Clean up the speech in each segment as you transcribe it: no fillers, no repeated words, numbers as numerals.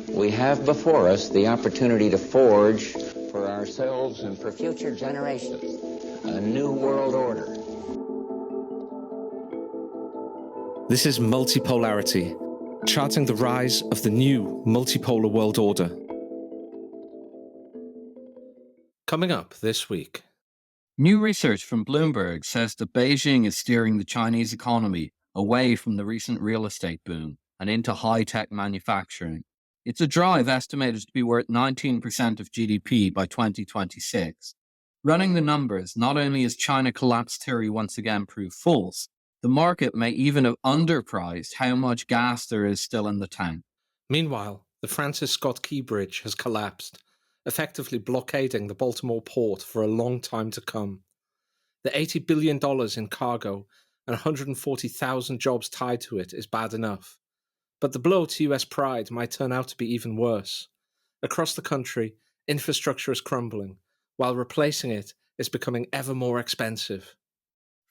We have before us the opportunity to forge for ourselves and for future generations a new world order. This is Multipolarity, charting the rise of the new multipolar world order. Coming up this week. New research from Bloomberg says that Beijing is steering the Chinese economy away from the recent real estate boom and into high-tech manufacturing. It's a drive estimated to be worth 19% of GDP by 2026. Running the numbers, not only has China collapse theory once again proved false, the market may even have underpriced how much gas there is still in the tank. Meanwhile, the Francis Scott Key Bridge has collapsed, effectively blockading the Baltimore Port for a long time to come. The $80 billion in cargo and 140,000 jobs tied to it is bad enough. But the blow to US pride might turn out to be even worse. Across the country, infrastructure is crumbling, while replacing it is becoming ever more expensive.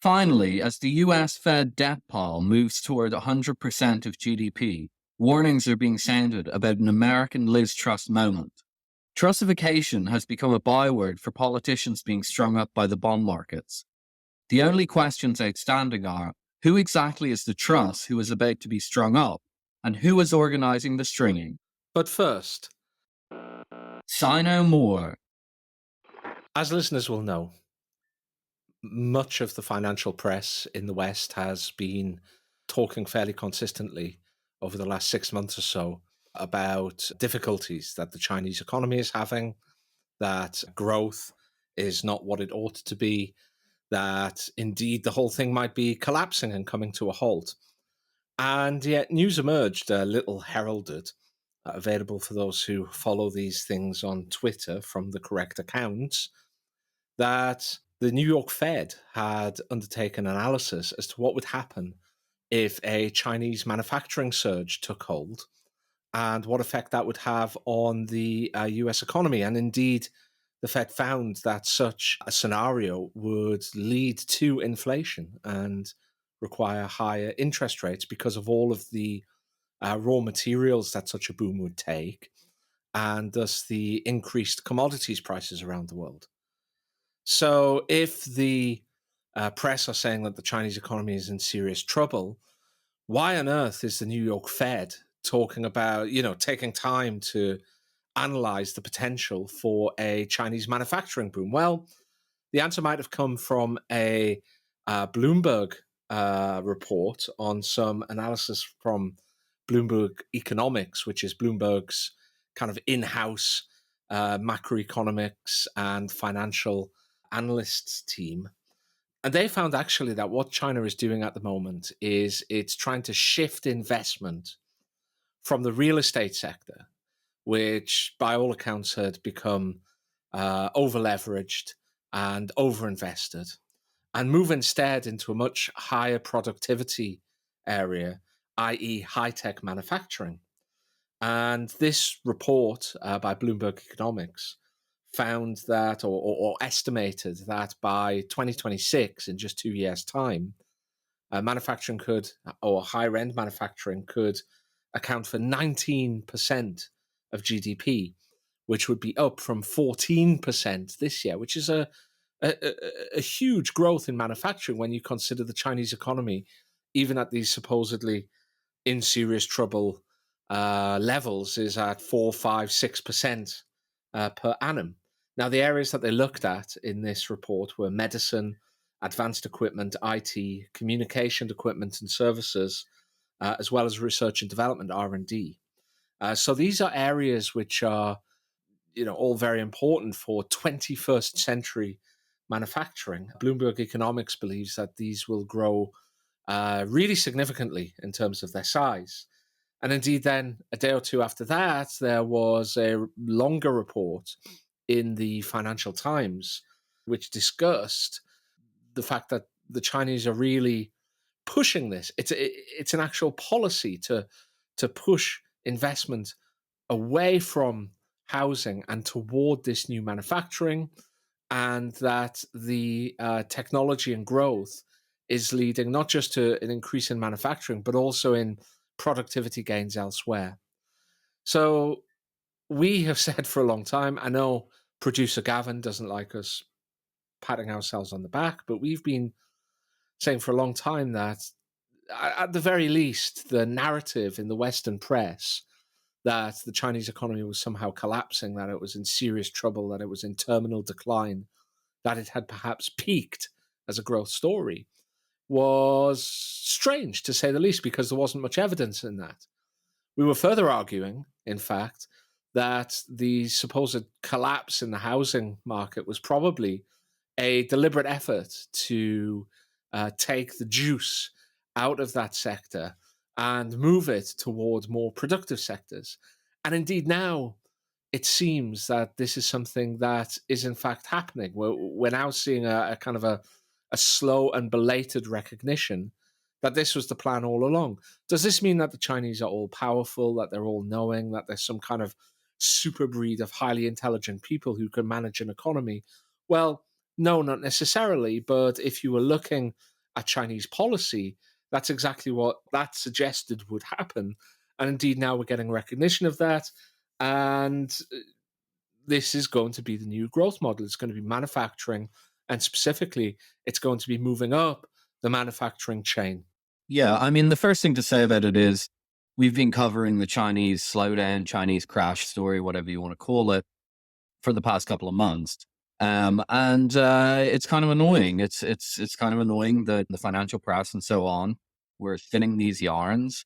Finally, as the US Fed debt pile moves toward 100% of GDP, warnings are being sounded about an American Liz Truss moment. Trussification has become a byword for politicians being strung up by the bond markets. The only questions outstanding are, who exactly is the truss who is about to be strung up, and who is organizing the stringing? But first, Sino more. As listeners will know, much of the financial press in the West has been talking fairly consistently over the last 6 months or so about difficulties that the Chinese economy is having, that growth is not what it ought to be, that indeed the whole thing might be collapsing and coming to a halt. And yet news emerged, a little heralded, available for those who follow these things on Twitter from the correct accounts, that the New York Fed had undertaken analysis as to what would happen if a Chinese manufacturing surge took hold and what effect that would have on the US economy. And indeed, the Fed found that such a scenario would lead to inflation and require higher interest rates because of all of the raw materials that such a boom would take, and thus the increased commodities prices around the world. So if the press are saying that the Chinese economy is in serious trouble, why on earth is the New York Fed talking about, taking time to analyze the potential for a Chinese manufacturing boom? Well, the answer might have come from a Bloomberg report on some analysis from Bloomberg Economics, which is Bloomberg's kind of in-house macroeconomics and financial analysts team. And they found actually that what China is doing at the moment is it's trying to shift investment from the real estate sector, which by all accounts had become over-leveraged and over-invested, and move instead into a much higher productivity area, i.e. high-tech manufacturing. And this report by Bloomberg Economics found that, or estimated that by 2026, in just 2 years' time, manufacturing could, or higher-end manufacturing could account for 19% of GDP, which would be up from 14% this year, which is a huge growth in manufacturing when you consider the Chinese economy, even at these supposedly in serious trouble levels, is at 4, 5, 6% per annum. Now, the areas that they looked at in this report were medicine, advanced equipment, IT, communication equipment and services, as well as research and development, R&D. So these are areas which are, all very important for 21st century manufacturing. Bloomberg Economics believes that these will grow really significantly in terms of their size. And indeed, then a day or two after that, there was a longer report in the Financial Times, which discussed the fact that the Chinese are really pushing this. It's an actual policy to push investment away from housing and toward this new manufacturing, and that the technology and growth is leading not just to an increase in manufacturing, but also in productivity gains elsewhere. So we have said for a long time, I know producer Gavin doesn't like us patting ourselves on the back, but we've been saying for a long time that at the very least, the narrative in the Western press that the Chinese economy was somehow collapsing, that it was in serious trouble, that it was in terminal decline, that it had perhaps peaked as a growth story was strange, to say the least, because there wasn't much evidence in that. We were further arguing, in fact, that the supposed collapse in the housing market was probably a deliberate effort to take the juice out of that sector and move it toward more productive sectors. And indeed, now it seems that this is something that is in fact happening. We're now seeing a kind of a slow and belated recognition that this was the plan all along. Does this mean that the Chinese are all powerful, that they're all knowing, that there's some kind of super breed of highly intelligent people who can manage an economy? Well, no, not necessarily. But if you were looking at Chinese policy, that's exactly what that suggested would happen. And indeed, now we're getting recognition of that. And this is going to be the new growth model. It's going to be manufacturing. And specifically, it's going to be moving up the manufacturing chain. Yeah, I mean, the first thing to say about it is we've been covering the Chinese slowdown, Chinese crash story, whatever you want to call it, for the past couple of months. And it's kind of annoying. It's kind of annoying that the financial press and so on were spinning these yarns.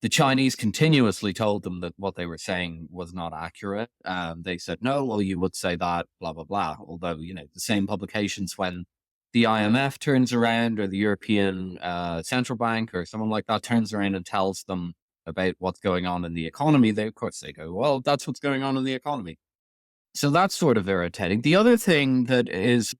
The Chinese continuously told them that what they were saying was not accurate. They said, no, well, you would say that, blah, blah, blah. Although, the same publications, when the IMF turns around or the European Central Bank or someone like that turns around and tells them about what's going on in the economy, they go, well, that's what's going on in the economy. So that's sort of irritating. The other thing that is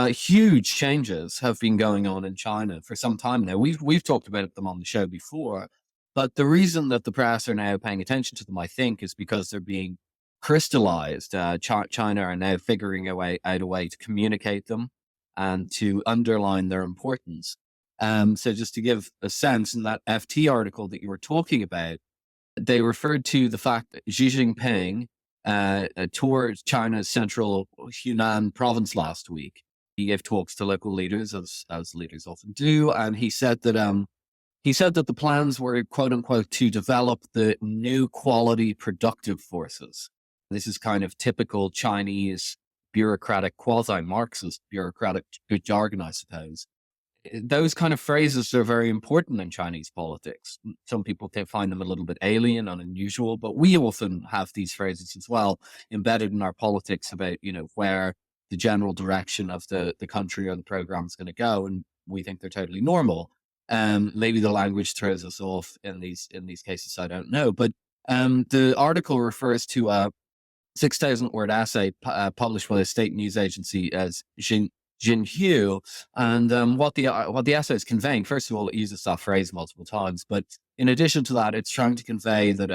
huge changes have been going on in China for some time now. We've talked about them on the show before, but the reason that the press are now paying attention to them, I think, is because they're being crystallized. China are now figuring out a way to communicate them and to underline their importance. So just to give a sense, in that FT article that you were talking about, they referred to the fact that Xi Jinping toured China's central Hunan province last week. He gave talks to local leaders, as leaders often do, and he said that the plans were, quote unquote, to develop the new quality productive forces. This is kind of typical Chinese bureaucratic, quasi-Marxist bureaucratic jargon, I suppose. Those kind of phrases are very important in Chinese politics. Some people can find them a little bit alien and unusual, but we often have these phrases as well embedded in our politics about, where the general direction of the country or the program is going to go. And we think they're totally normal. Maybe the language throws us off in these cases. I don't know. But the article refers to a 6,000 word essay published by a state news agency as Xinhu, and what the essay is conveying. First of all, it uses that phrase multiple times, but in addition to that, it's trying to convey that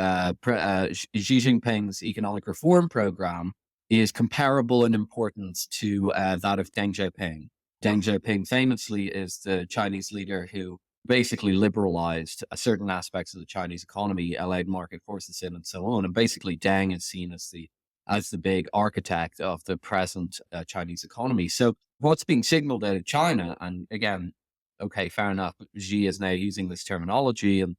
Xi Jinping's economic reform program is comparable in importance to that of Deng Xiaoping. Deng Xiaoping famously is the Chinese leader who basically liberalized certain aspects of the Chinese economy, allowed market forces in, and so on. And basically, Deng is seen as the big architect of the present Chinese economy. So what's being signaled out of China, and again, okay, fair enough, Xi is now using this terminology and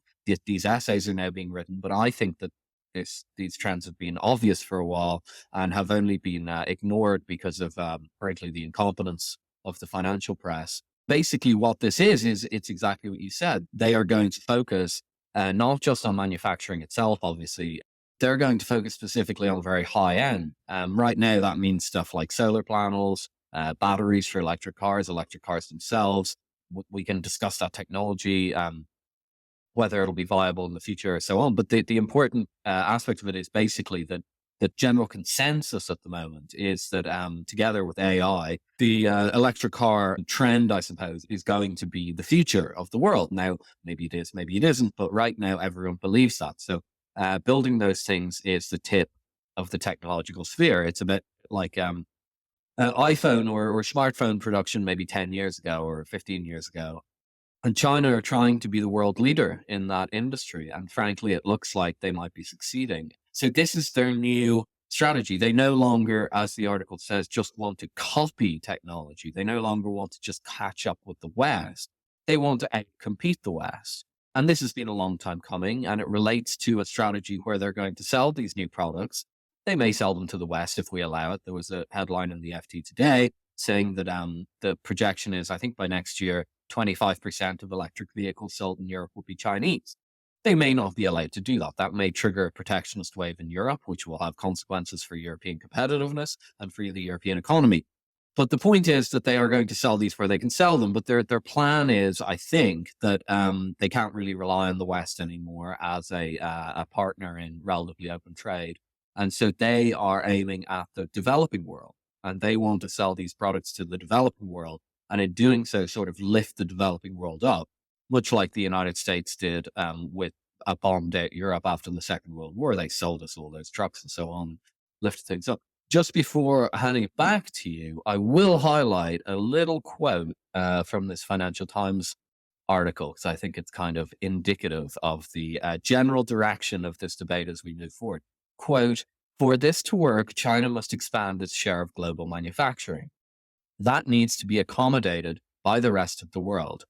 these essays are now being written, but I think that these trends have been obvious for a while and have only been ignored because of, frankly, the incompetence of the financial press. Basically, what this is it's exactly what you said. They are going to focus not just on manufacturing itself, obviously. They're going to focus specifically on very high end. Right now, that means stuff like solar panels, batteries for electric cars themselves. We can discuss that technology, whether it'll be viable in the future or so on. But the important aspect of it is basically that the general consensus at the moment is that together with AI, the electric car trend, I suppose, is going to be the future of the world. Now, maybe it is, maybe it isn't, but right now everyone believes that. So building those things is the tip of the technological sphere. It's a bit like iPhone or smartphone production maybe 10 years ago or 15 years ago. And China are trying to be the world leader in that industry. And frankly, it looks like they might be succeeding. So this is their new strategy. They no longer, as the article says, just want to copy technology. They no longer want to just catch up with the West. They want to compete the West. And this has been a long time coming, and it relates to a strategy where they're going to sell these new products. They may sell them to the West if we allow it. There was a headline in the FT today saying that the projection is, I think by next year, 25% of electric vehicles sold in Europe will be Chinese. They may not be allowed to do that. That may trigger a protectionist wave in Europe, which will have consequences for European competitiveness and for the European economy. But the point is that they are going to sell these where they can sell them. But their plan is, I think, that they can't really rely on the West anymore as a partner in relatively open trade. And so they are aiming at the developing world, and they want to sell these products to the developing world. And in doing so, sort of lift the developing world up, much like the United States did with a bombed out Europe after the Second World War. They sold us all those trucks and so on, lifted things up. Just before handing it back to you, I will highlight a little quote from this Financial Times article, because I think it's kind of indicative of the general direction of this debate as we move forward. Quote, "For this to work, China must expand its share of global manufacturing. That needs to be accommodated by the rest of the world.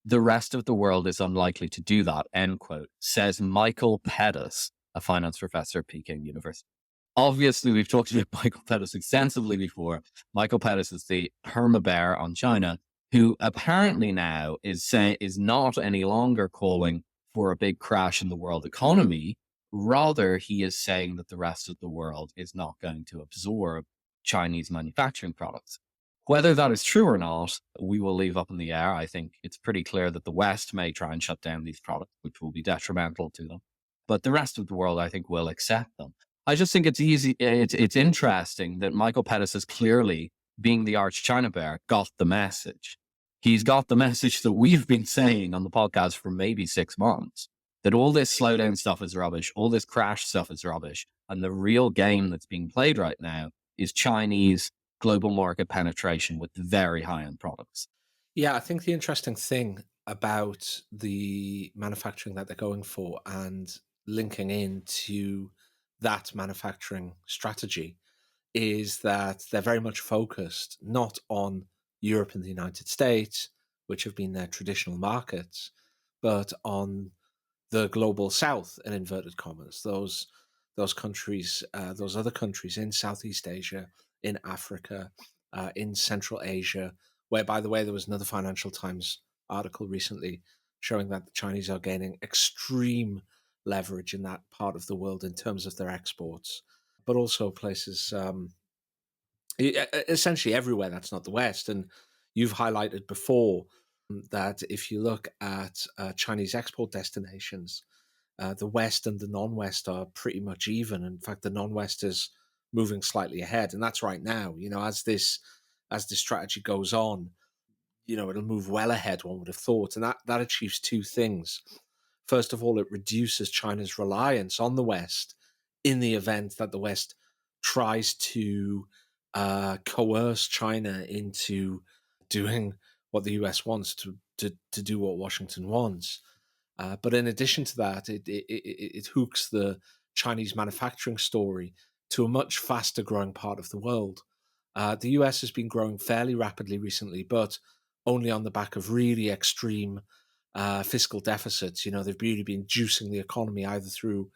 The rest of the world is unlikely to do that," end quote, says Michael Pettis, a finance professor at Peking University. Obviously, we've talked about Michael Pettis extensively before. Michael Pettis is the perma bear on China, who apparently now is not any longer calling for a big crash in the world economy. Rather, he is saying that the rest of the world is not going to absorb Chinese manufacturing products. Whether that is true or not, we will leave up in the air. I think it's pretty clear that the West may try and shut down these products, which will be detrimental to them. But the rest of the world, I think, will accept them. I just think it's interesting that Michael Pettis is clearly, being the arch China bear, got the message. He's got the message that we've been saying on the podcast for maybe 6 months, that all this slowdown stuff is rubbish, all this crash stuff is rubbish, and the real game that's being played right now is Chinese global market penetration with very high-end products. Yeah, I think the interesting thing about the manufacturing that they're going for and linking into that manufacturing strategy is that they're very much focused not on Europe and the United States, which have been their traditional markets, but on the global South, in inverted commas, those countries, those other countries in Southeast Asia, in Africa, in Central Asia, where, by the way, there was another Financial Times article recently showing that the Chinese are gaining extreme leverage in that part of the world in terms of their exports, but also places essentially everywhere that's not the West. And you've highlighted before that if you look at Chinese export destinations, the West and the non-West are pretty much even. In fact, the non-West is moving slightly ahead, and that's right now. As this strategy goes on, it'll move well ahead, one would have thought, and that achieves two things. First of all, it reduces China's reliance on the West in the event that the West tries to coerce China into doing what the US wants, to do what Washington wants. But in addition to that, it hooks the Chinese manufacturing story to a much faster growing part of the world. The US has been growing fairly rapidly recently, but only on the back of really extreme fiscal deficits. They've really been juicing the economy either through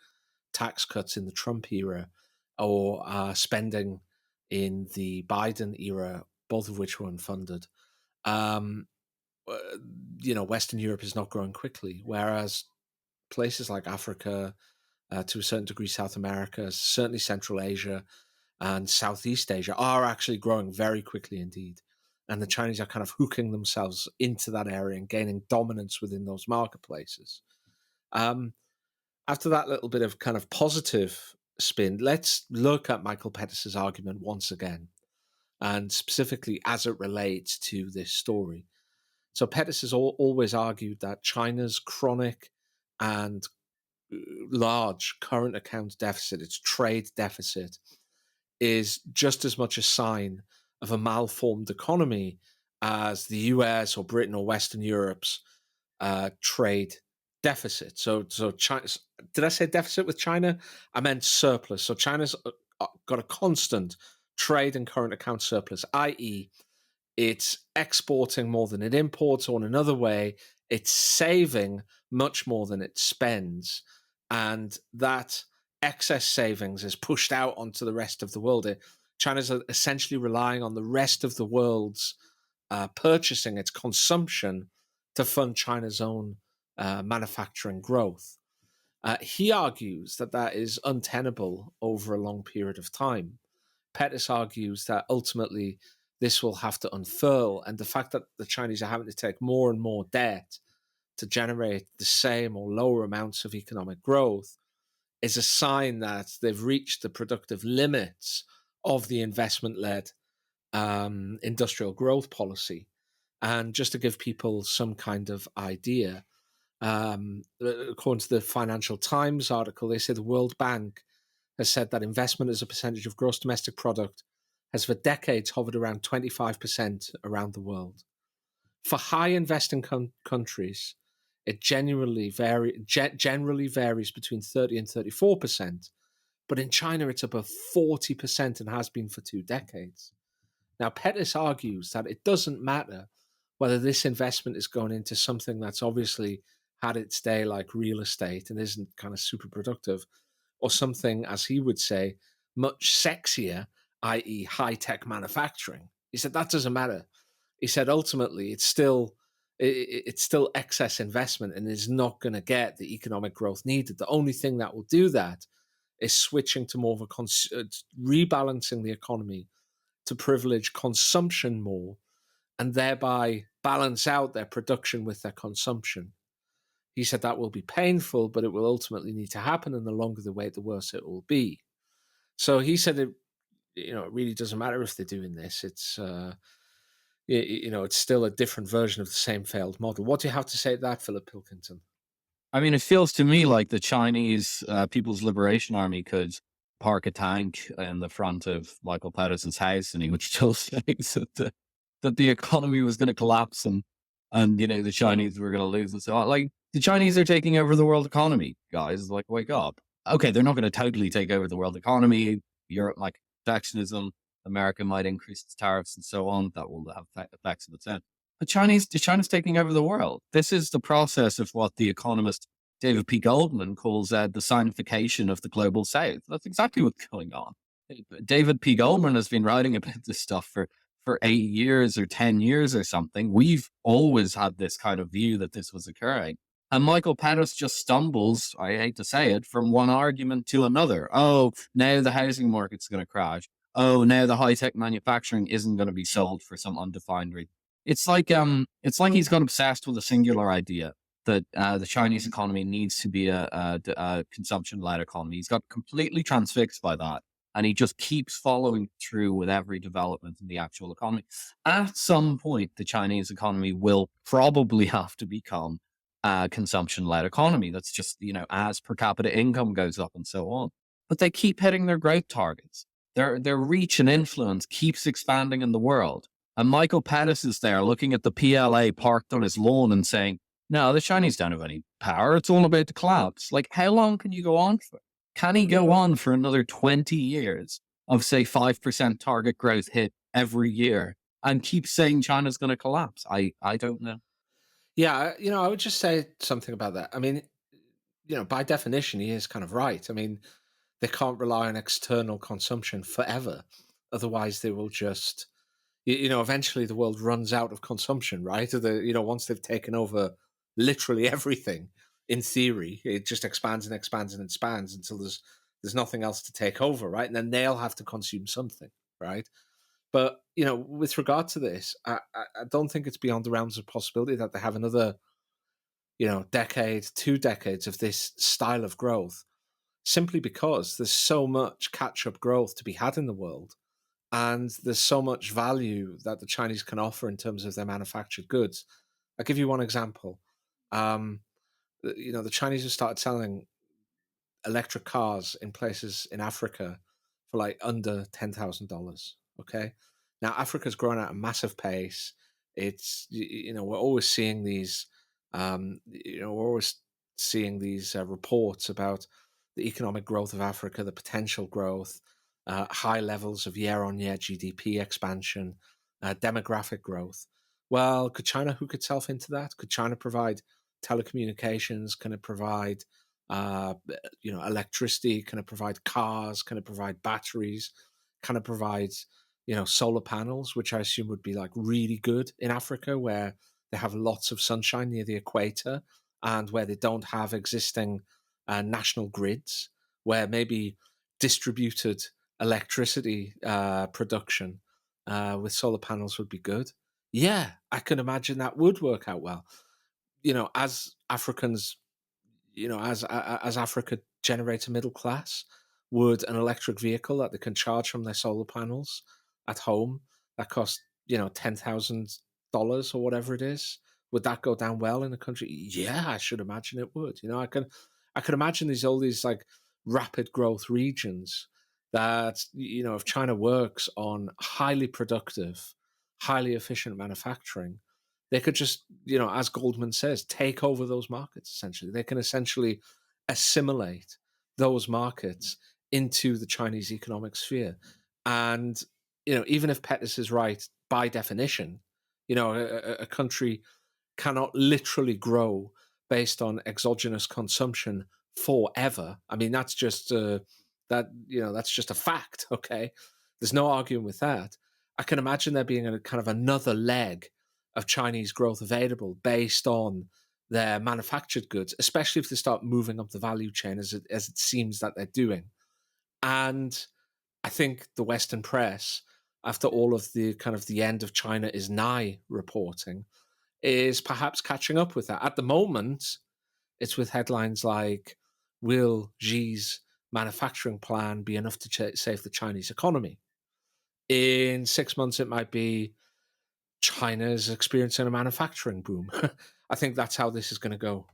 tax cuts in the Trump era or spending in the Biden era, both of which were unfunded. Western Europe is not growing quickly, whereas places like Africa, to a certain degree South America, certainly Central Asia and Southeast Asia are actually growing very quickly indeed. And the Chinese are kind of hooking themselves into that area and gaining dominance within those marketplaces. After that little bit of kind of positive spin, let's look at Michael Pettis's argument once again, and specifically as it relates to this story. So Pettis has always argued that China's chronic and large current account deficit, its trade deficit, is just as much a sign of a malformed economy as the US or Britain or Western Europe's trade deficit. So China, did I say deficit with China? I meant surplus. So China's got a constant trade and current account surplus, i.e., it's exporting more than it imports, or in another way, it's saving much more than it spends. And that excess savings is pushed out onto the rest of the world. China's essentially relying on the rest of the world's purchasing, its consumption, to fund China's own manufacturing growth. He argues that that is untenable over a long period of time. Pettis argues that ultimately this will have to unfurl, and the fact that the Chinese are having to take more and more debt to generate the same or lower amounts of economic growth is a sign that they've reached the productive limits of the investment-led industrial growth policy. And just to give people some kind of idea, according to the Financial Times article, they say the World Bank has said that investment as a percentage of gross domestic product has for decades hovered around 25% around the world. For high investing countries, it generally varies between 30 and 34%, but in China it's above 40% and has been for 2 decades. Now, Pettis argues that it doesn't matter whether this investment is going into something that's obviously had its day, like real estate, and isn't kind of super productive, or something, as he would say, much sexier, i.e., high-tech manufacturing. He said that doesn't matter. He said ultimately it's still excess investment and is not going to get the economic growth needed. The only thing that will do that is switching to more of rebalancing the economy to privilege consumption more, and thereby balance out their production with their consumption. He said that will be painful, but it will ultimately need to happen, and the longer the wait, the worse it will be. So he said it really doesn't matter if they're doing this. It's it's still a different version of the same failed model. What do you have to say to that, Philip Pilkington? I mean, it feels to me like the Chinese People's Liberation Army could park a tank in the front of Michael Pettis' house, and he would still say that the economy was going to collapse and the Chinese were going to lose. And so on. Like, the Chinese are taking over the world economy, guys. Like, wake up. Okay, they're not going to totally take over the world economy. Europe might protectionism. America might increase its tariffs and so on. That will have effects of its own. But China's taking over the world. This is the process of what the economist David P. Goldman calls the signification of the global south. That's exactly what's going on. David P. Goldman has been writing about this stuff for 8 years or 10 years or something. We've always had this kind of view that this was occurring. And Michael Pettis just stumbles, I hate to say it, from one argument to another. Oh, now the housing market's going to crash. Oh, now the high-tech manufacturing isn't going to be sold for some undefined reason. It's like he's got obsessed with a singular idea that the Chinese economy needs to be a consumption-led economy. He's got completely transfixed by that, and he just keeps following through with every development in the actual economy. At some point, the Chinese economy will probably have to become a consumption-led economy. That's just, as per capita income goes up and so on. But they keep hitting their growth targets. Their reach and influence keeps expanding in the world. And Michael Pettis is there looking at the PLA parked on his lawn and saying, no, the Chinese don't have any power. It's all about to collapse. Like, how long can you go on for? Can he go on for another 20 years of, say, 5% target growth hit every year and keep saying China's going to collapse? I don't know. Yeah, I would just say something about that. I mean, by definition, he is kind of right. I mean, they can't rely on external consumption forever. Otherwise, they will just, eventually the world runs out of consumption, right? Once they've taken over literally everything, in theory, it just expands and expands and expands until there's nothing else to take over, right? And then they'll have to consume something, right? But, with regard to this, I don't think it's beyond the realms of possibility that they have another, decade, 2 decades of this style of growth, simply because there's so much catch-up growth to be had in the world. And there's so much value that the Chinese can offer in terms of their manufactured goods. I'll give you one example. The Chinese have started selling electric cars in places in Africa for like under $10,000. Okay. Now, Africa's growing at a massive pace. It's, we're always seeing these, we're always seeing these reports about the economic growth of Africa, the potential growth, high levels of year-on-year GDP expansion, demographic growth. Well, could China hook itself into that? Could China provide telecommunications? Can it provide electricity? Can it provide cars? Can it provide batteries? Can it provide solar panels, which I assume would be like really good in Africa, where they have lots of sunshine near the equator and where they don't have existing national grids, where maybe distributed electricity production with solar panels would be good. Yeah, I can imagine that would work out well. As Africans, as Africa generates a middle class, would an electric vehicle that they can charge from their solar panels at home that costs $10,000 or whatever it is, would that go down well in the country? Yeah, I should imagine it would. I could imagine all these like rapid growth regions that if China works on highly productive, highly efficient manufacturing, they could just, as Goldman says, take over those markets. Essentially, they can essentially assimilate those markets into the Chinese economic sphere. And even if Pettis is right, by definition, a country cannot literally grow based on exogenous consumption forever. I mean, that's just that's just a fact. Okay, there's no arguing with that. I can imagine there being a kind of another leg of Chinese growth available based on their manufactured goods, especially if they start moving up the value chain as it seems that they're doing. And I think the Western press, after all of the kind of the end of China is nigh reporting, is perhaps catching up with that. At the moment, it's with headlines like, will Xi's manufacturing plan be enough to save the Chinese economy? In 6 months, it might be China is experiencing a manufacturing boom. I think that's how this is going to go.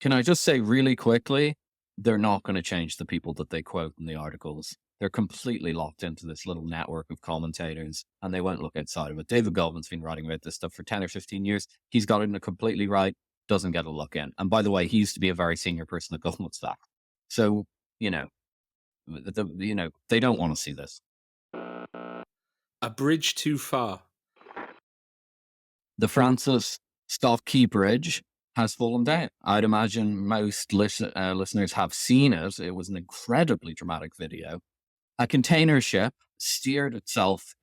Can I just say really quickly, they're not going to change the people that they quote in the articles. They're completely locked into this little network of commentators and they won't look outside of it. David Goldman's been writing about this stuff for 10 or 15 years. He's got it completely right, doesn't get a look in. And by the way, he used to be a very senior person at Goldman Sachs. So, they don't want to see this. A bridge too far. The Francis Scott Key Bridge has fallen down. I'd imagine most listeners have seen it. It was an incredibly dramatic video. A container ship steered itself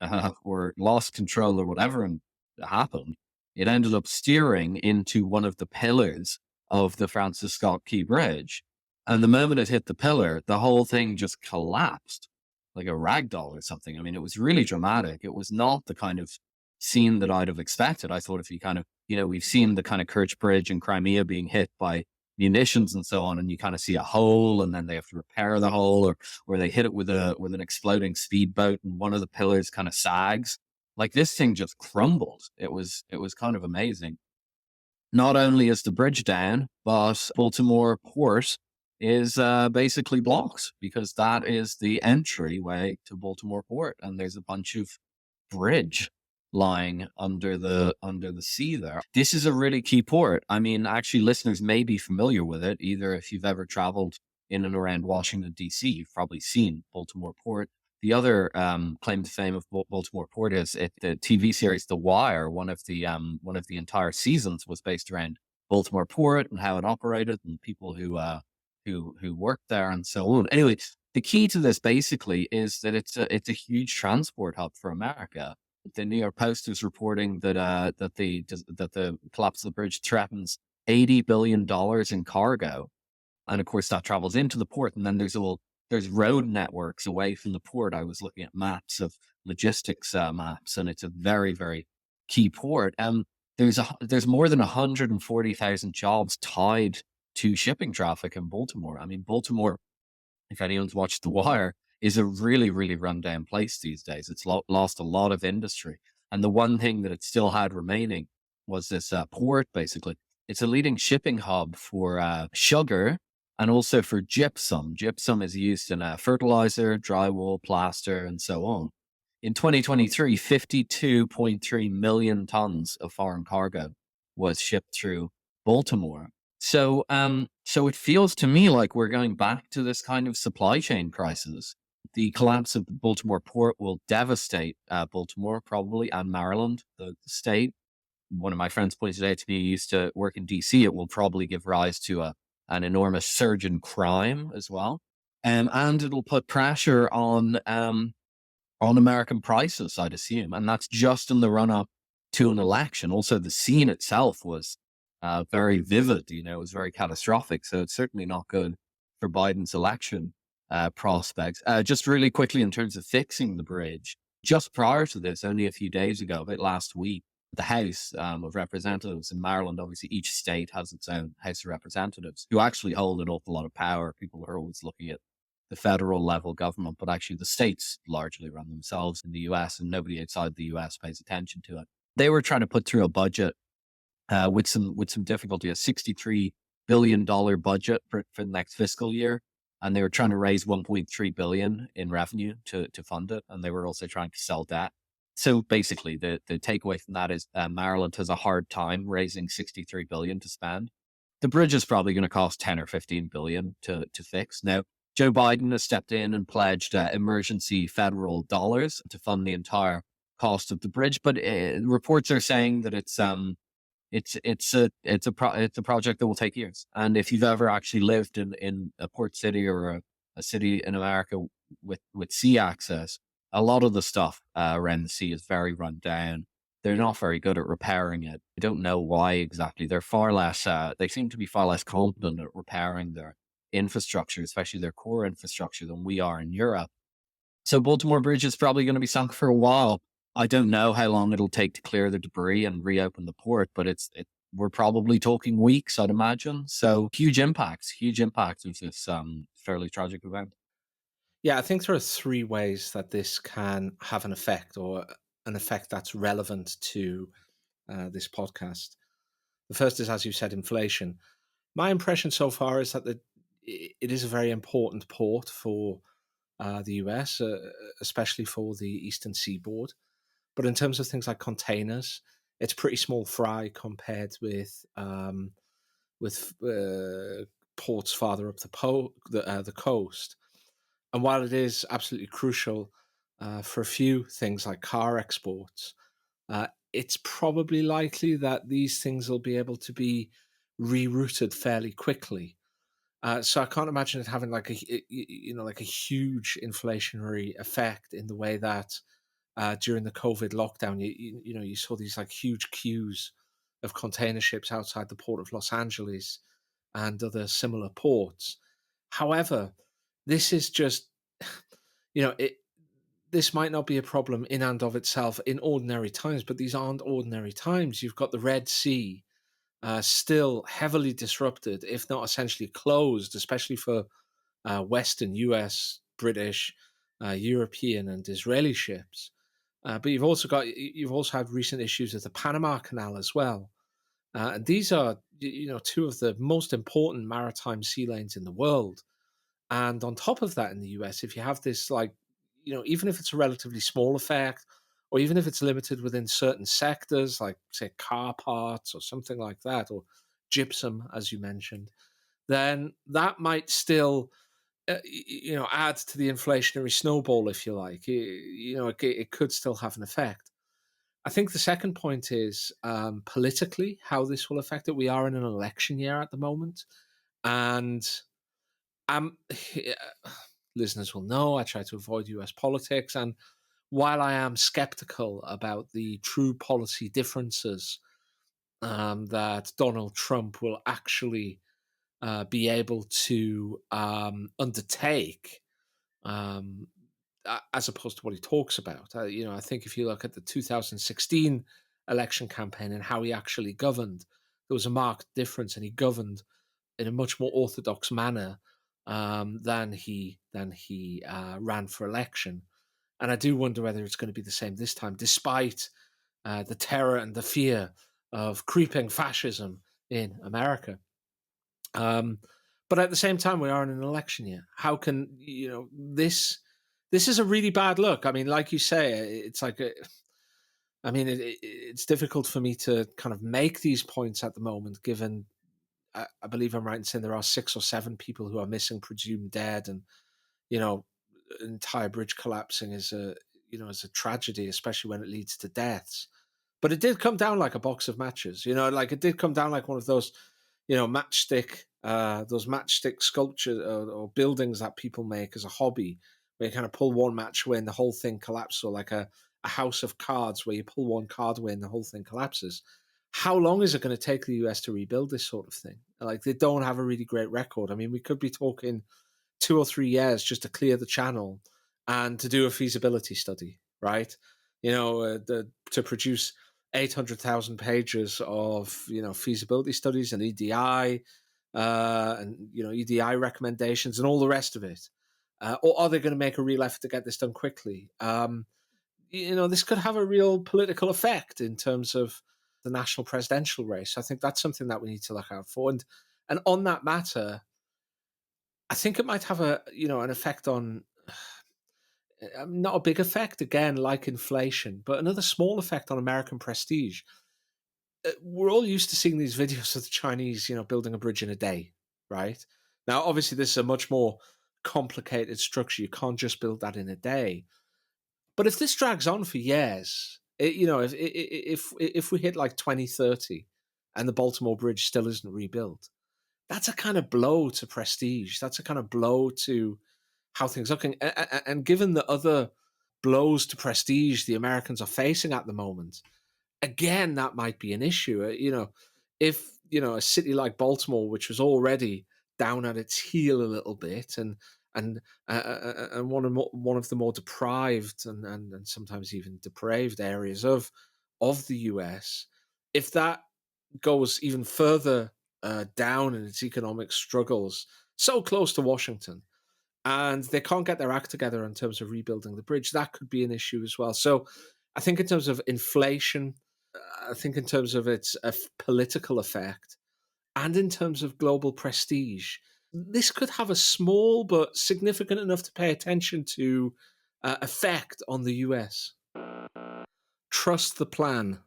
or lost control or whatever and happened. It ended up steering into one of the pillars of the Francis Scott Key Bridge. And the moment it hit the pillar, the whole thing just collapsed like a rag doll or something. I mean, it was really dramatic. It was not the kind of scene that I'd have expected. I thought if you kind of, we've seen the kind of Kerch Bridge in Crimea being hit by munitions and so on, and you kind of see a hole and then they have to repair the hole, or they hit it with an exploding speedboat and one of the pillars kind of sags. Like this thing just crumbled. It was kind of amazing. Not only is the bridge down, but Baltimore Port is basically blocked because that is the entryway to Baltimore Port, and there's a bunch of bridge lying under the sea there. This is a really key port. I mean, actually, listeners may be familiar with it. Either if you've ever traveled in and around Washington, D.C., you've probably seen Baltimore Port. The other claim to fame of Baltimore Port is the TV series The Wire. One of the entire seasons was based around Baltimore Port and how it operated and people who worked there and so on. Anyway, the key to this basically is that it's a huge transport hub for America. The New York Post is reporting that the collapse of the bridge threatens $80 billion in cargo, and of course that travels into the port. And then there's road networks away from the port. I was looking at maps of logistics maps, and it's a very, very key port. There's more than 140,000 jobs tied to shipping traffic in Baltimore. I mean, Baltimore, if anyone's watched The Wire, is a really, really rundown place these days. It's lost a lot of industry. And the one thing that it still had remaining was this port, basically. It's a leading shipping hub for sugar and also for gypsum. Gypsum is used in fertilizer, drywall, plaster, and so on. In 2023, 52.3 million tons of foreign cargo was shipped through Baltimore. So it feels to me like we're going back to this kind of supply chain crisis. The collapse of the Baltimore Port will devastate Baltimore probably and Maryland, the state. One of my friends pointed out to me, he used to work in DC. It will probably give rise to an enormous surge in crime as well, and it'll put pressure on American prices, I'd assume, and that's just in the run up to an election. Also, the scene itself was very vivid. You know, it was very catastrophic. So it's certainly not good for Biden's election prospects. Just really quickly, in terms of fixing the bridge, just prior to this, only a few days ago, about last week, the House of Representatives in Maryland, obviously each state has its own House of Representatives who actually hold an awful lot of power. People are always looking at the federal level government, but actually the states largely run themselves in the US, and nobody outside the US pays attention to it. They were trying to put through a budget with some difficulty, a $63 billion budget for the next fiscal year. And they were trying to raise $1.3 billion in revenue to fund it. And they were also trying to sell debt. So basically, the takeaway from that is Maryland has a hard time raising $63 billion to spend. The bridge is probably going to cost 10 or 15 billion to fix. Now, Joe Biden has stepped in and pledged emergency federal dollars to fund the entire cost of the bridge. But reports are saying that it's a project that will take years. And if you've ever actually lived in a port city or a city in America with sea access, a lot of the stuff around the sea is very run down. They're not very good at repairing it. I don't know why exactly. They're far less. They seem to be far less competent at repairing their infrastructure, especially their core infrastructure, than we are in Europe. So Baltimore Bridge is probably going to be sunk for a while. I don't know how long it'll take to clear the debris and reopen the port, but we're probably talking weeks, I'd imagine. So huge impacts of this fairly tragic event. Yeah, I think there are three ways that this can have an effect, or an effect that's relevant to this podcast. The first is, as you said, inflation. My impression so far is that it is a very important port for the US, especially for the eastern seaboard. But in terms of things like containers, it's pretty small fry compared with ports farther up the coast. And while it is absolutely crucial for a few things like car exports, it's probably likely that these things will be able to be rerouted fairly quickly. So I can't imagine it having like a huge inflationary effect in the way that during the COVID lockdown, you saw these like huge queues of container ships outside the port of Los Angeles and other similar ports. However, this is just, this might not be a problem in and of itself in ordinary times, but these aren't ordinary times. You've got the Red Sea still heavily disrupted, if not essentially closed, especially for Western US, British, European, and Israeli ships. But you've also had recent issues with the Panama Canal as well. And these are, two of the most important maritime sea lanes in the world. And on top of that, in the US, if you have this, like, even if it's a relatively small effect, or even if it's limited within certain sectors, like, say, car parts or something like that, or gypsum, as you mentioned, then that might still, add to the inflationary snowball, if you like. It could still have an effect. I think the second point is politically how this will affect it. We are in an election year at the moment, and listeners will know I try to avoid US politics, and while I am skeptical about the true policy differences that Donald Trump will actually be able to undertake, as opposed to what he talks about. I think if you look at the 2016 election campaign and how he actually governed, there was a marked difference, and he governed in a much more orthodox manner than he ran for election. And I do wonder whether it's going to be the same this time, despite the terror and the fear of creeping fascism in America. But at the same time, we are in an election year. How can this? This is a really bad look. I mean, like you say, it's like it's difficult for me to kind of make these points at the moment, given I believe I'm right in saying there are 6 or 7 people who are missing, presumed dead, and you know, an entire bridge collapsing is a tragedy, especially when it leads to deaths. But it did come down like a box of matches, like it did come down like one of those, those matchstick sculptures or buildings that people make as a hobby, where you kind of pull one match away and the whole thing collapses, or like a house of cards where you pull one card away and the whole thing collapses. How long is it going to take the US to rebuild this sort of thing? Like, they don't have a really great record. I mean, we could be talking 2 or 3 years just to clear the channel and to do a feasibility study, right? To produce 800,000 pages of feasibility studies and EDI, EDI recommendations and all the rest of it. Or are they going to make a real effort to get this done quickly? This could have a real political effect in terms of the national presidential race. I think that's something that we need to look out for. And on that matter, I think it might have an effect on, not a big effect, again, like inflation, but another small effect on American prestige. We're all used to seeing these videos of the Chinese, building a bridge in a day, right? Now, obviously, this is a much more complicated structure. You can't just build that in a day. But if this drags on for years, if we hit like 2030 and the Baltimore Bridge still isn't rebuilt, that's a kind of blow to prestige. That's a kind of blow to how things are looking. And given the other blows to prestige the Americans are facing at the moment, again, that might be an issue. If a city like Baltimore, which was already down at its heel a little bit, and one of the more deprived and sometimes even depraved areas of the US, if that goes even further down in its economic struggles, so close to Washington, and they can't get their act together in terms of rebuilding the bridge, that could be an issue as well. So I think in terms of inflation, I think in terms of its political effect, and in terms of global prestige, this could have a small but significant enough to pay attention to effect on the US. Trust the plan.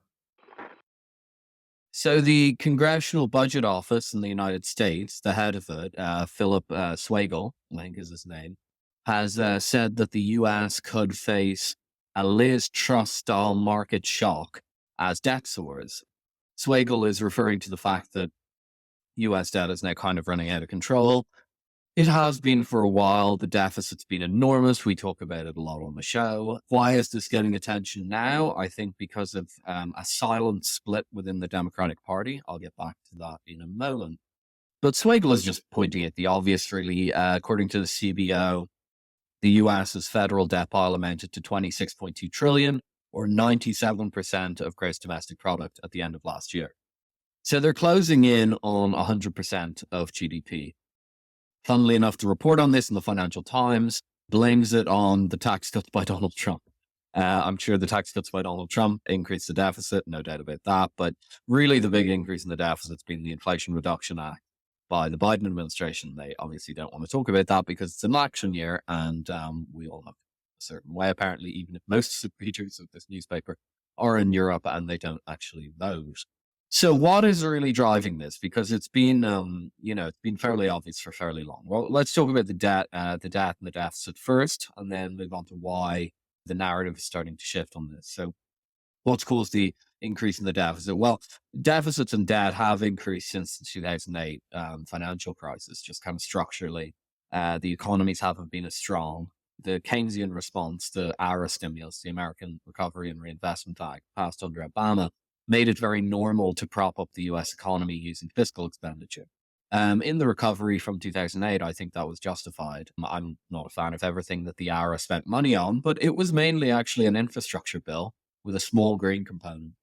So the Congressional Budget Office in the United States, the head of it, Philip Swagel, I think is his name, has said that the US could face a Liz Truss-style market shock as debt soars. Swagel is referring to the fact that US debt is now kind of running out of control. It has been for a while. The deficit's been enormous. We talk about it a lot on the show. Why is this getting attention now? I think because of a silent split within the Democratic Party. I'll get back to that in a moment. But Swagel is just pointing at the obvious, really. According to the CBO, the US's federal debt pile amounted to $26.2 trillion, or 97% of gross domestic product at the end of last year. So they're closing in on 100% of GDP. Funnily enough, the report on this in the Financial Times blames it on the tax cuts by Donald Trump. I'm sure the tax cuts by Donald Trump increased the deficit, no doubt about that. But really the big increase in the deficit has been the Inflation Reduction Act by the Biden administration. They obviously don't want to talk about that because it's an election year, and we all have a certain way, apparently, even if most of the readers of this newspaper are in Europe and they don't actually vote. So what is really driving this? Because it's been, it's been fairly obvious for fairly long. Well, let's talk about the debt and the deficit first, and then move on to why the narrative is starting to shift on this. So what's caused the increase in the deficit? Well, deficits and debt have increased since the 2008 financial crisis, just kind of structurally. The economies haven't been as strong. The Keynesian response, the ARA stimulus, the American Recovery and Reinvestment Act, passed under Obama, made it very normal to prop up the US economy using fiscal expenditure. In the recovery from 2008, I think that was justified. I'm not a fan of everything that the ARA spent money on, but it was mainly actually an infrastructure bill with a small green component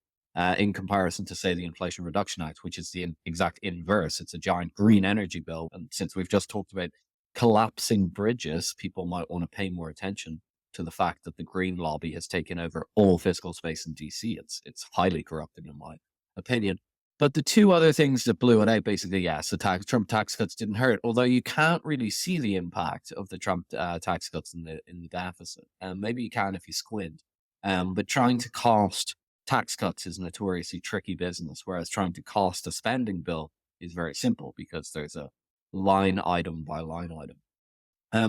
in comparison to, say, the Inflation Reduction Act, which is the exact inverse. It's a giant green energy bill. And since we've just talked about collapsing bridges, people might want to pay more attention to the fact that the Green lobby has taken over all fiscal space in DC. It's highly corrupting in my opinion. But the two other things that blew it out, basically, yes, the Trump tax cuts didn't hurt, although you can't really see the impact of the Trump tax cuts in the deficit. Maybe you can if you squint. But trying to cost tax cuts is notoriously tricky business, whereas trying to cost a spending bill is very simple because there's a line item by line item.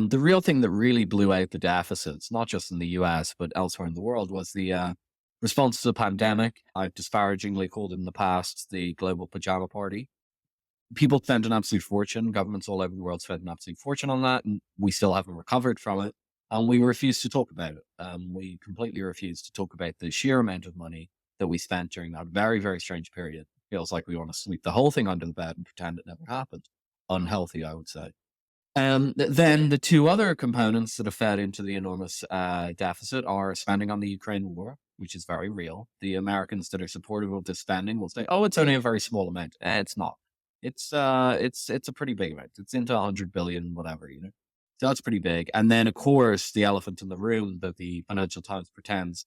The real thing that really blew out the deficits, not just in the US, but elsewhere in the world, was the response to the pandemic. I've disparagingly called it in the past the global pajama party. People spent an absolute fortune. Governments all over the world spent an absolute fortune on that, and we still haven't recovered from it. And we refuse to talk about it. We completely refuse to talk about the sheer amount of money that we spent during that very, very strange period. Feels like we want to sweep the whole thing under the bed and pretend it never happened. Unhealthy, I would say. Then the two other components that have fed into the enormous deficit are spending on the Ukraine war, which is very real. The Americans that are supportive of this spending will say, "Oh, it's only a very small amount." It's not. It's a pretty big amount. It's into 100 billion, whatever, you know. So that's pretty big. And then, of course, the elephant in the room that the Financial Times pretends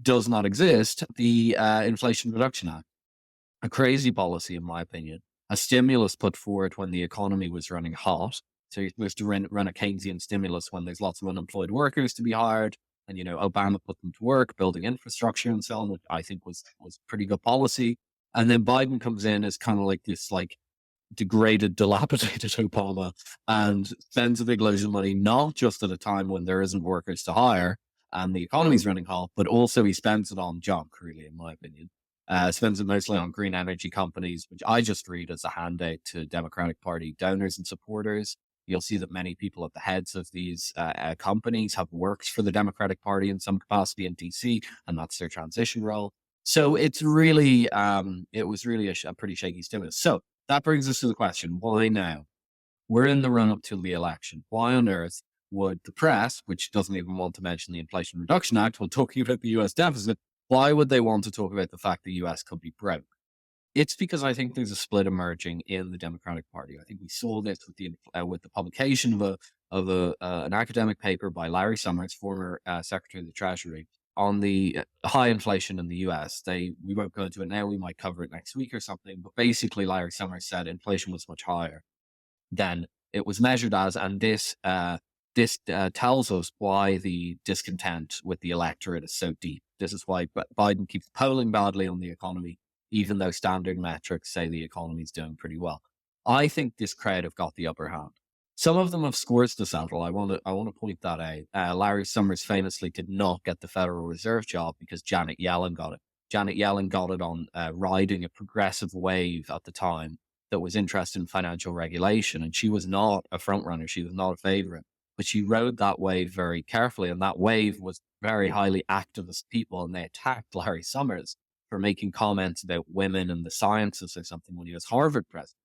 does not exist: the Inflation Reduction Act, a crazy policy, in my opinion, a stimulus put forward when the economy was running hot. So you're supposed to run a Keynesian stimulus when there's lots of unemployed workers to be hired. And, you know, Obama put them to work, building infrastructure and so on, which I think was pretty good policy. And then Biden comes in as kind of like this, like, degraded, dilapidated Obama and spends a big load of money, not just at a time when there isn't workers to hire and the economy's running hot, but also he spends it on junk, really, in my opinion. Spends it mostly on green energy companies, which I just read as a handout to Democratic Party donors and supporters. You'll see that many people at the heads of these companies have worked for the Democratic Party in some capacity in DC, and that's their transition role. So it's really, it was really a pretty shaky stimulus. So that brings us to the question, why now? We're in the run-up to the election. Why on earth would the press, which doesn't even want to mention the Inflation Reduction Act while talking about the US deficit, why would they want to talk about the fact the US could be broke? It's because I think there's a split emerging in the Democratic Party. I think we saw this with the publication of an academic paper by Larry Summers, former Secretary of the Treasury, on the high inflation in the US. We won't go into it now. We might cover it next week or something. But basically, Larry Summers said inflation was much higher than it was measured as, and this tells us why the discontent with the electorate is so deep. This is why Biden keeps polling badly on the economy, even though standard metrics say the economy is doing pretty well. I think this crowd have got the upper hand. Some of them have scores to settle. I want to point that out. Larry Summers famously did not get the Federal Reserve job because Janet Yellen got it. Janet Yellen got it on riding a progressive wave at the time that was interested in financial regulation, and she was not a front runner. She was not a favorite, but she rode that wave very carefully, and that wave was very highly activist people, and they attacked Larry Summers for making comments about women and the sciences or something when he was Harvard president.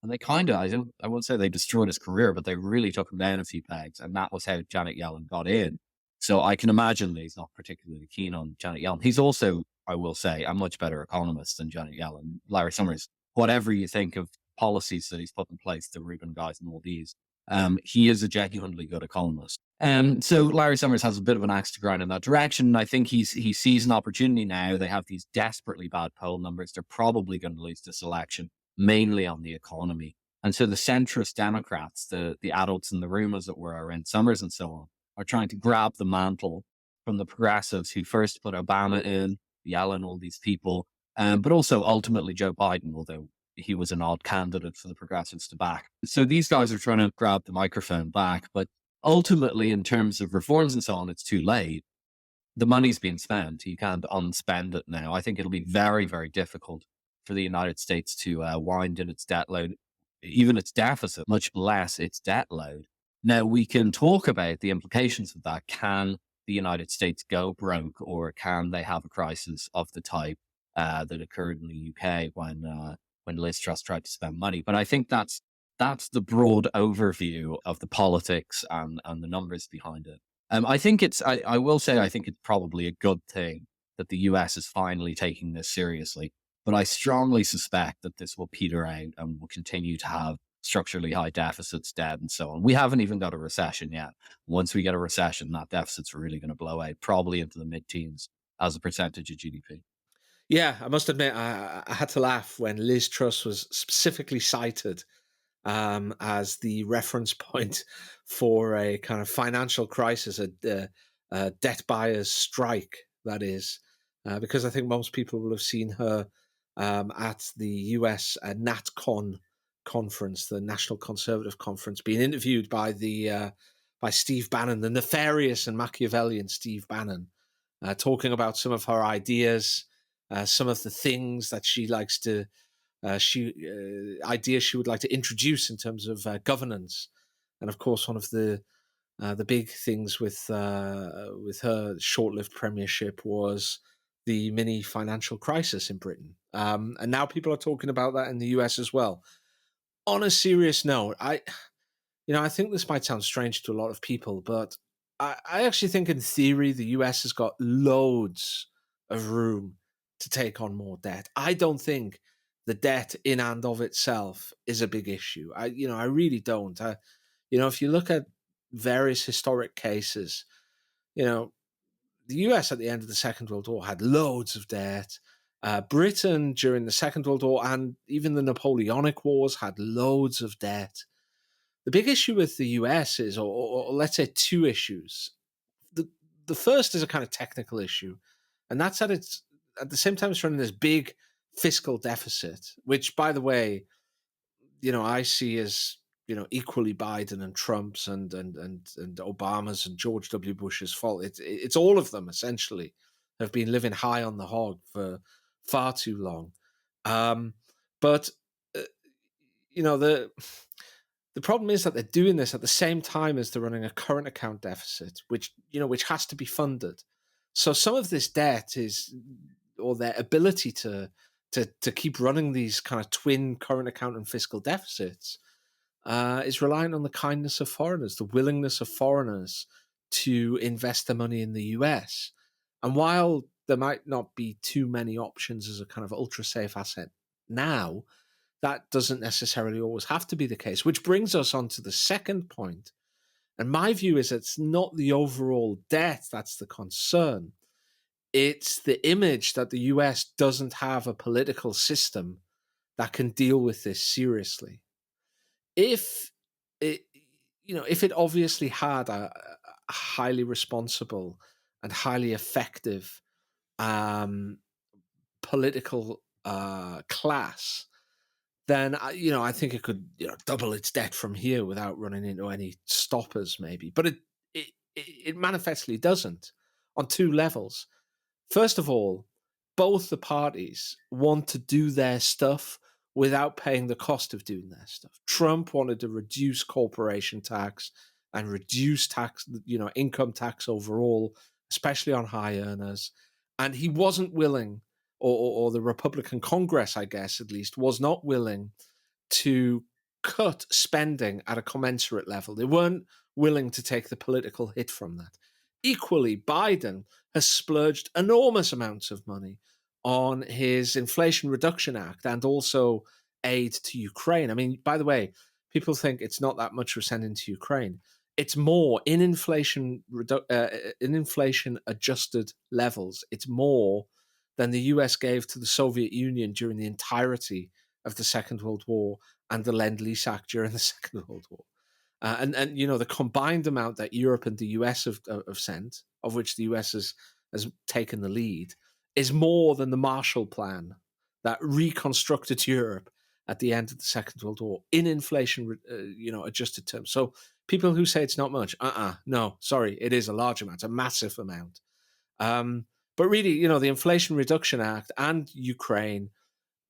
And they kind of, I won't say they destroyed his career, but they really took him down a few pegs. And that was how Janet Yellen got in. So I can imagine that he's not particularly keen on Janet Yellen. He's also, I will say, a much better economist than Janet Yellen. Larry Summers, whatever you think of policies that he's put in place, the Rubin guys and all these, he is a genuinely good economist. So Larry Summers has a bit of an axe to grind in that direction. I think he sees an opportunity now. They have these desperately bad poll numbers. They're probably going to lose this election, mainly on the economy. And so the centrist Democrats, the adults in the room, as it were, around Summers and so on, are trying to grab the mantle from the progressives who first put Obama in, Yellen, all these people, but also ultimately Joe Biden, although he was an odd candidate for the progressives to back. So these guys are trying to grab the microphone back, but ultimately in terms of reforms and so on, it's too late. The money's been spent. You can't unspend it now. I think it'll be very, very difficult for the United States to wind in its debt load, even its deficit, much less its debt load. Now, we can talk about the implications of that. Can the United States go broke, or can they have a crisis of the type that occurred in the UK when Liz Truss tried to spend money? But I think that's the broad overview of the politics and the numbers behind it. I think I will say, I think it's probably a good thing that the US is finally taking this seriously. But I strongly suspect that this will peter out and will continue to have structurally high deficits, debt, and so on. We haven't even got a recession yet. Once we get a recession, that deficit's really going to blow out, probably into the mid-teens as a percentage of GDP. Yeah, I must admit, I had to laugh when Liz Truss was specifically cited as the reference point for a kind of financial crisis, a debt buyer's strike, that is, because I think most people will have seen her at the US NatCon conference, the National Conservative Conference, being interviewed by by Steve Bannon, the nefarious and Machiavellian Steve Bannon, talking about some of her ideas, some of the things that she likes to, ideas she would like to introduce in terms of governance. And of course, one of the big things with her short-lived premiership was the mini financial crisis in Britain. And now people are talking about that in the US as well. On a serious note, I think this might sound strange to a lot of people, but I actually think in theory the US has got loads of room to take on more debt. I don't think the debt in and of itself is a big issue. I really don't. If you look at various historic cases, the US at the end of the Second World War had loads of debt. Britain during the Second World War and even the Napoleonic Wars had loads of debt. The big issue with the US is, or let's say two issues. The first is a kind of technical issue, and that's that it's at the same time it's running this big fiscal deficit, which, by the way, I see as equally Biden and Trump's and Obama's and George W. Bush's fault. It's all of them essentially have been living high on the hog for far too long. But the problem is that they're doing this at the same time as they're running a current account deficit, which has to be funded. So some of this debt is, or their ability to keep running these kind of twin current account and fiscal deficits, is reliant on the kindness of foreigners, the willingness of foreigners to invest their money in the US. And while there might not be too many options as a kind of ultra safe asset now, that doesn't necessarily always have to be the case, which brings us on to the second point. And my view is it's not the overall debt that's the concern. It's the image that the US doesn't have a political system that can deal with this seriously. If it obviously had a highly responsible and highly effective political class, then I think it could double its debt from here without running into any stoppers, maybe. But it manifestly doesn't on two levels. First of all, both the parties want to do their stuff without paying the cost of doing their stuff. Trump wanted to reduce corporation tax and reduce tax, income tax overall, especially on high earners. And he wasn't willing, or the Republican Congress, I guess, at least, was not willing to cut spending at a commensurate level. They weren't willing to take the political hit from that. Equally, Biden has splurged enormous amounts of money on his Inflation Reduction Act and also aid to Ukraine. I mean, by the way, people think it's not that much we're sending to Ukraine. It's more in inflation adjusted levels. It's more than the US gave to the Soviet Union during the entirety of the Second World War and the Lend-Lease Act during the Second World War. And the combined amount that Europe and the US have sent, of which the US has taken the lead, is more than the Marshall Plan that reconstructed Europe at the end of the Second World War in inflation, adjusted terms. So people who say it's not much, no, sorry, it is a large amount, a massive amount. But really, the Inflation Reduction Act and Ukraine,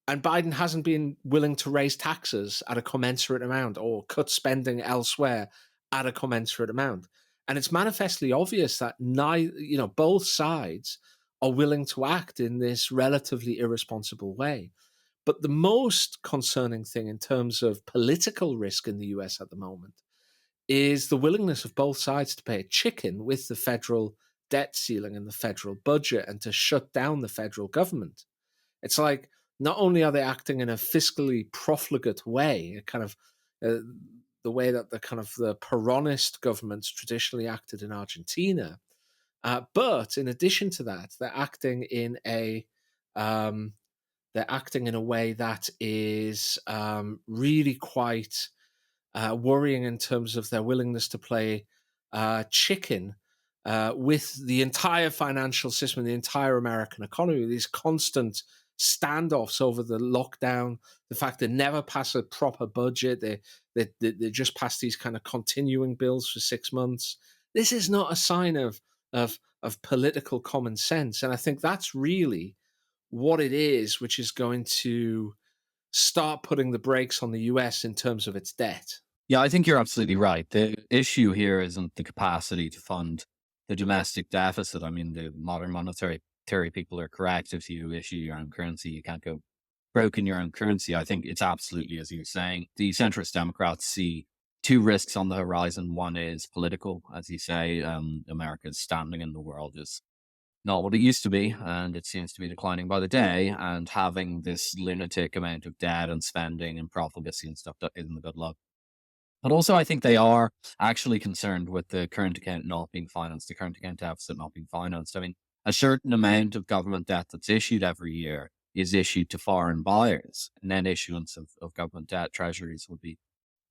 and Biden hasn't been willing to raise taxes at a commensurate amount or cut spending elsewhere at a commensurate amount. And it's manifestly obvious that both sides are willing to act in this relatively irresponsible way. But the most concerning thing in terms of political risk in the US at the moment is the willingness of both sides to pay a chicken with the federal debt ceiling and the federal budget and to shut down the federal government. It's like, not only are they acting in a fiscally profligate way, a kind of the way that the kind of the Peronist governments traditionally acted in Argentina, but in addition to that, they're acting in a way that is really quite worrying in terms of their willingness to play chicken with the entire financial system, the entire American economy, these constant standoffs over the lockdown, the fact they never pass a proper budget, they just pass these kind of continuing bills for 6 months. This is not a sign of political common sense, and I think that's really what it is, which is going to start putting the brakes on the US in terms of its debt. Yeah, I think you're absolutely right. The issue here isn't the capacity to fund the domestic deficit. I mean, the modern monetary theory people are correct. If you issue your own currency, you can't go broke in your own currency. I think it's absolutely, as you're saying, the centrist Democrats see two risks on the horizon. One is political, as you say. America's standing in the world is not what it used to be, and it seems to be declining by the day. And having this lunatic amount of debt and spending and profligacy and stuff that isn't a good look. But also, I think they are actually concerned with the current account not being financed, the current account deficit not being financed. I mean, a certain amount of government debt that's issued every year is issued to foreign buyers. Net issuance of government debt, treasuries would be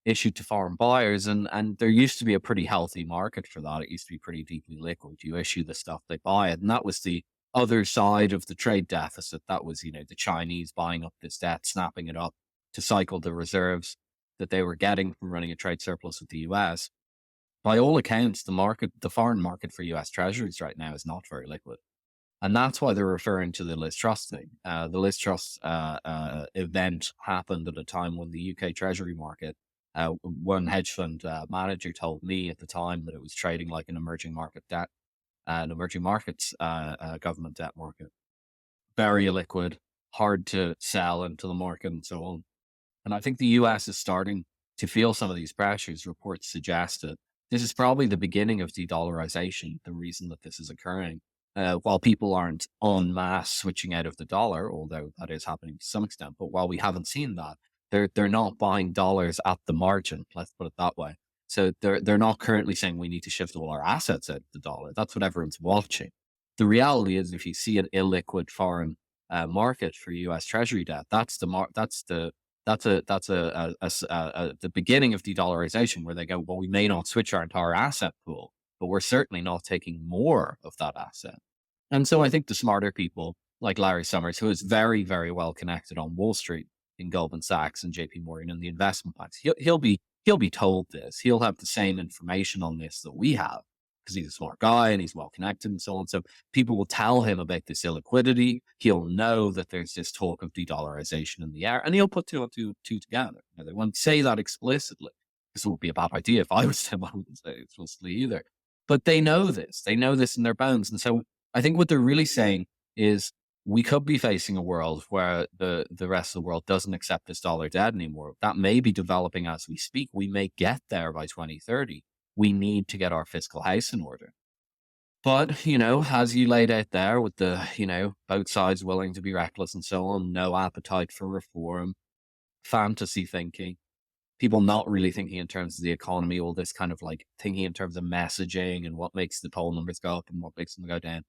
issued to foreign buyers. And there used to be a pretty healthy market for that. It used to be pretty deeply liquid. You issue the stuff, they buy it. And that was the other side of the trade deficit. That was, the Chinese buying up this debt, snapping it up to cycle the reserves that they were getting from running a trade surplus with the US. By all accounts, the foreign market for US treasuries right now is not very liquid. And that's why they're referring to the Liz Truss thing. The Liz Truss event happened at a time when the UK treasury market, one hedge fund manager told me at the time that it was trading like an emerging market debt, an emerging markets government debt market. Very illiquid, hard to sell into the market and so on. And I think the US is starting to feel some of these pressures. Reports suggest that this is probably the beginning of de-dollarization, the reason that this is occurring. While people aren't en masse switching out of the dollar, although that is happening to some extent, but while we haven't seen that, they're not buying dollars at the margin, let's put it that way. So they're not currently saying we need to shift all our assets out of the dollar. That's what everyone's watching. The reality is, if you see an illiquid foreign market for US Treasury debt, that's the beginning of de-dollarization, where they go, well, we may not switch our entire asset pool, but we're certainly not taking more of that asset. And so I think the smarter people like Larry Summers, who is very, very well connected on Wall Street in Goldman Sachs and JP Morgan and the investment banks, he'll be told this. He'll have the same information on this that we have, because he's a smart guy and he's well connected and so on. So people will tell him about this illiquidity. He'll know that there's this talk of de-dollarization in the air, and he'll put two and two together. Now, they won't say that explicitly. This would be a bad idea if I was him. I wouldn't say it explicitly either. But they know this. They know this in their bones. And so I think what they're really saying is we could be facing a world where the rest of the world doesn't accept this dollar debt anymore. That may be developing as we speak. We may get there by 2030. We need to get our fiscal house in order. But, as you laid out there with the, both sides willing to be reckless and so on, no appetite for reform, fantasy thinking, people not really thinking in terms of the economy, all this kind of like thinking in terms of messaging and what makes the poll numbers go up and what makes them go down.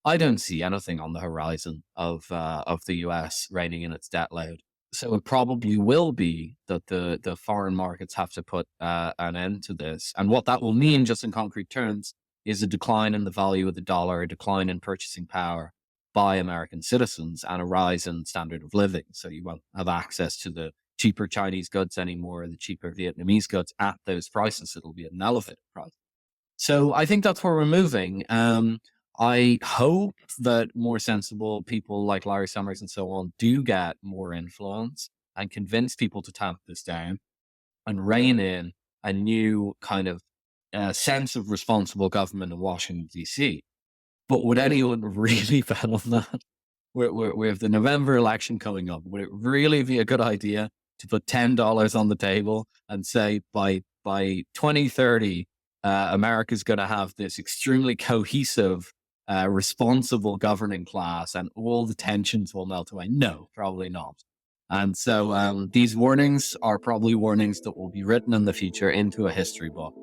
I don't see anything on the horizon of the US reining in its debt load. So it probably will be that the foreign markets have to put an end to this. And what that will mean, just in concrete terms, is a decline in the value of the dollar, a decline in purchasing power by American citizens, and a rise in standard of living. So you won't have access to the cheaper Chinese goods anymore, the cheaper Vietnamese goods at those prices. It'll be at an elevated price. So I think that's where we're moving. I hope that more sensible people like Larry Summers and so on do get more influence and convince people to tamp this down and rein in a new kind of sense of responsible government in Washington, D.C. But would anyone really bet on that? We have the November election coming up. Would it really be a good idea to put $10 on the table and say by 2030, America's going to have this extremely cohesive, responsible governing class and all the tensions will melt away? No, probably not. And so these warnings are probably warnings that will be written in the future into a history book.